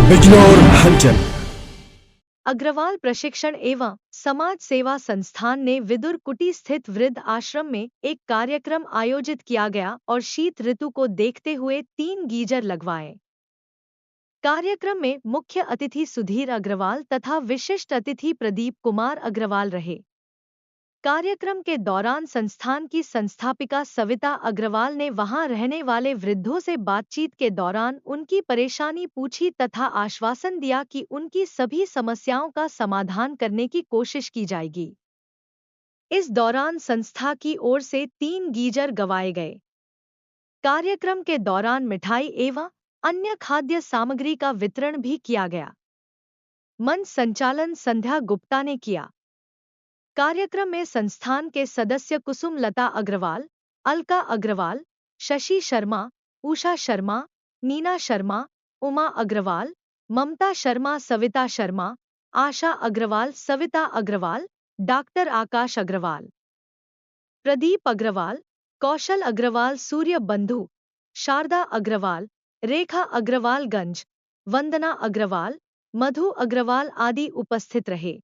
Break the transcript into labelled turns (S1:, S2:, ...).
S1: बिजनौर हलचल।
S2: अग्रवाल प्रशिक्षण एवं समाज सेवा संस्थान ने विदुर कुटी स्थित वृद्ध आश्रम में एक कार्यक्रम आयोजित किया गया और शीत ऋतु को देखते हुए 3 गीजर लगवाए। कार्यक्रम में मुख्य अतिथि सुधीर अग्रवाल तथा विशिष्ट अतिथि प्रदीप कुमार अग्रवाल रहे। कार्यक्रम के दौरान संस्थान की संस्थापिका सविता अग्रवाल ने वहां रहने वाले वृद्धों से बातचीत के दौरान उनकी परेशानी पूछी तथा आश्वासन दिया कि उनकी सभी समस्याओं का समाधान करने की कोशिश की जाएगी। इस दौरान संस्था की ओर से 3 गीजर गवाए गए। कार्यक्रम के दौरान मिठाई एवं अन्य खाद्य सामग्री का वितरण भी किया गया। मंच संचालन संध्या गुप्ता ने किया। कार्यक्रम में संस्थान के सदस्य कुसुम लता अग्रवाल, अलका अग्रवाल, शशि शर्मा, उषा शर्मा, नीना शर्मा, उमा अग्रवाल, ममता शर्मा, सविता शर्मा, आशा अग्रवाल, सविता अग्रवाल, डॉक्टर आकाश अग्रवाल, प्रदीप अग्रवाल, कौशल अग्रवाल, सूर्य बंधु, शारदा अग्रवाल, रेखा अग्रवाल गंज, वंदना अग्रवाल, मधु अग्रवाल आदि उपस्थित रहे।